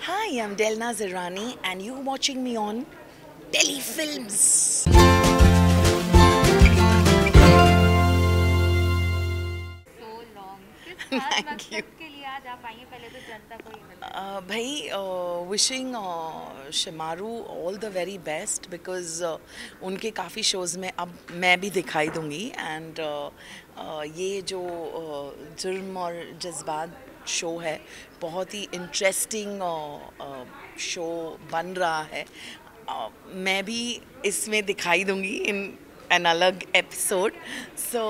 Hi, I'm Delna Zirani, and you're watching me on Telefilms. So long किस खास Thank you. मकसद के लिए आज आप आई हैं पहले तो जनता को ही मिलना भाई wishing Shemaroo all the very best because उनके काफ़ी शोज़ में अब मैं भी दिखाई दूंगी एंड ये जो जुर्म और जज्बात शो है बहुत ही इंटरेस्टिंग शो बन रहा है। मैं भी इसमें दिखाई दूंगी इन एन अलग एपिसोड। सो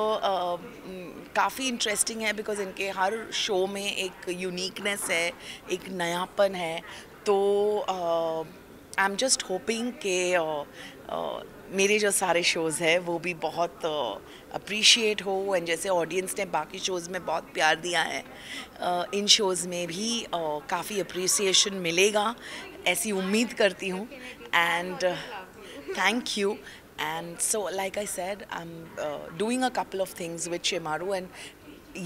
काफ़ी इंटरेस्टिंग है बिकॉज इनके हर शो में एक यूनिकनेस है, एक नयापन है। तो आई एम जस्ट होपिंग कि मेरे जो सारे शोज़ हैं वो भी बहुत अप्रिशिएट हो एंड जैसे ऑडियंस ने बाकी शोज़ में बहुत प्यार दिया है इन शोज़ में भी काफ़ी अप्रिसिएशन मिलेगा, ऐसी उम्मीद करती हूँ। And thank you. And so, like I said, I'm doing a couple of things with Shimaru, and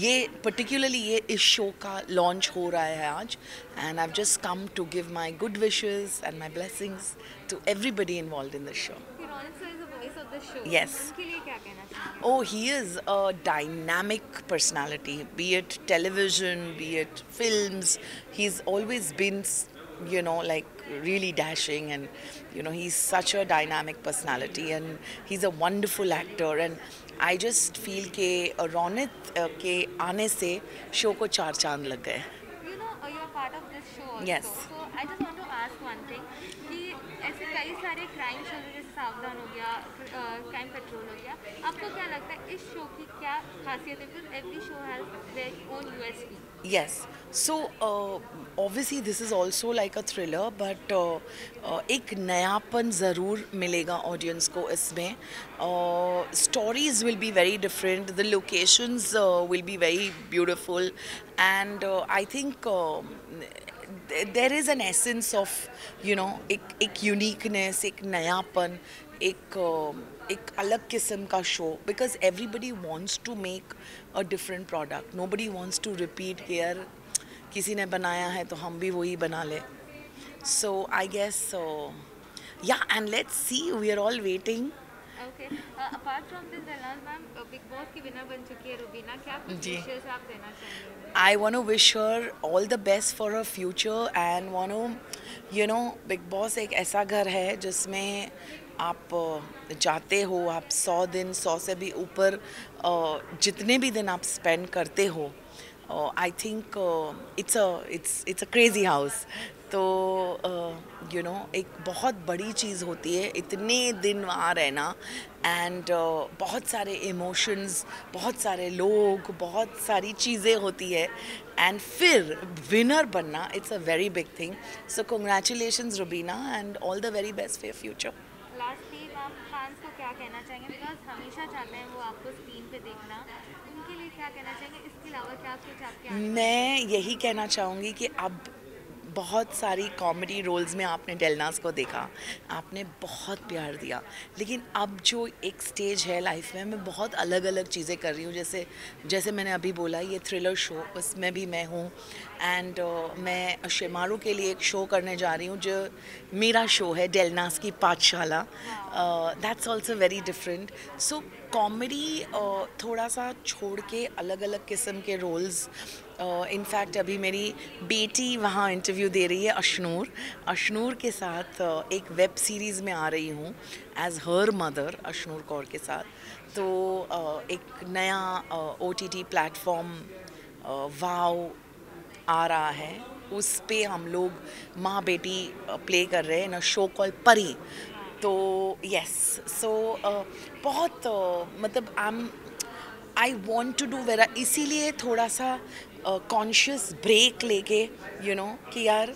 ये particularly ये इस शो का लॉन्च हो रहा है आज, and I've just come to give my good wishes and my blessings to everybody involved in the show. Raunak sir is the voice of the show Yes. उनके लिए क्या कहना चाहेंगे Oh, he is a dynamic personality, be it television, be it films. He's always been, like really dashing, and he's such a dynamic personality, and he's a wonderful actor. And I just feel कि रौनक के आने से show को 4 चांद लग गए. You know you are part of this show Yes. Also so I just want to ask one thing कि ऐसे कई सारे क्राइम शो जैसे सावधान हो गया, क्राइम पेट्रोल हो गया, आपको क्या लगता है इस शो की क्या खासियत है? Because every show has their own USP. Yes. So obviously this is also like a thriller, but एक नयापन ज़रूर मिलेगा ऑडियंस को इसमें. Stories will be very different. The locations will be very beautiful, and I think there is an essence of एक uniqueness, एक नयापन, एक अलग किस्म का show, because everybody wants to make a different product. Nobody wants to repeat कि यार किसी ने बनाया है तो हम भी वही बना ले. So I guess yeah, and let's see, we are all waiting. Okay apart from this दलनाज मैम बिग बॉस की विनर बन चुकी है रुबीना, क्या कुछ जी. विशेष आप देना चाहेंगे? I want to wish her all the best for her future, and want to, Big Boss एक ऐसा घर है जिसमें आप जाते हो, आप 100 दिन, 100 से भी ऊपर जितने भी दिन आप स्पेंड करते हो, I think it's a crazy house. तो एक बहुत बड़ी चीज़ होती है इतने दिन वहाँ रहना, एंड बहुत सारे इमोशंस, बहुत सारे लोग, बहुत सारी चीज़ें होती है, एंड फिर विनर बनना, it's a very big thing. So congratulations Rubina, and all the very best for your future. Lastly आप फैंस को क्या कहना चाहेंगे? बिकॉज हमेशा चाहते हैं वो आपको स्क्रीन पे देखना, उनके लिए क्या कहना चाहेंगे? इसके अलावा क्या कुछ आपके मैं यही कहना चाहूँगी कि अब बहुत सारी कॉमेडी रोल्स में आपने डेलनास को देखा, आपने बहुत प्यार दिया, लेकिन अब जो एक स्टेज है लाइफ में, मैं बहुत अलग अलग चीज़ें कर रही हूँ. जैसे मैंने अभी बोला, ये थ्रिलर शो, उसमें भी मैं हूँ, एंड मैं शिमारू के लिए एक शो करने जा रही हूँ जो मेरा शो है, डेलनास की पाठशाला. That's also very different. So comedy थोड़ा सा छोड़ के अलग अलग किस्म के रोल्स. इनफैक्ट अभी मेरी बेटी वहाँ इंटरव्यू दे रही है, अशनूर के साथ एक वेब सीरीज़ में आ रही हूँ as her mother, Ashnoor Kaur के साथ. तो एक नया OTT प्लेटफॉर्म वाव आ रहा है, उस पे हम लोग माँ बेटी प्ले कर रहे हैं इन अ शो कॉल परी. तो यस, सो बहुत मतलब आई वॉन्ट टू डू वेरा, इसीलिए थोड़ा सा कॉन्शियस ब्रेक लेके कि यार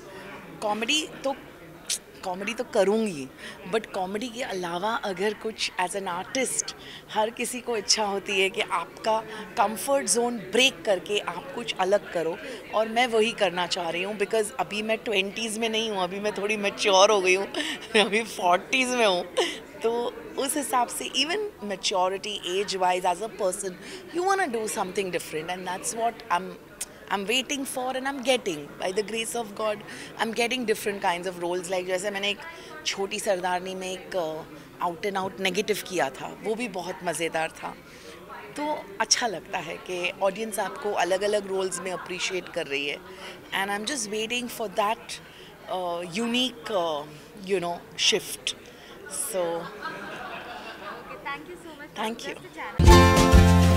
कॉमेडी तो करूँगी, बट कॉमेडी के अलावा अगर कुछ एज एन आर्टिस्ट, हर किसी को इच्छा होती है कि आपका कंफर्ट जोन ब्रेक करके आप कुछ अलग करो, और मैं वही करना चाह रही हूँ. बिकॉज अभी मैं 20s में नहीं हूँ, अभी मैं थोड़ी मैच्योर हो गई हूँ, अभी 40s में हूँ. तो उस हिसाब से even maturity age wise as a person, you want to do something different, and that's what I am I'm waiting for and I'm getting, by the grace of God, I'm getting different kinds of roles. Like जैसे मैंने एक छोटी सरदारनी में एक out and out negative किया था, वो भी बहुत मज़ेदार था. तो अच्छा लगता है कि ऑडियंस आपको अलग अलग रोल्स में अप्रिशिएट कर रही है. And I am just waiting for that unique shift. So Okay, thank you so much. Thank you. Just a challenge.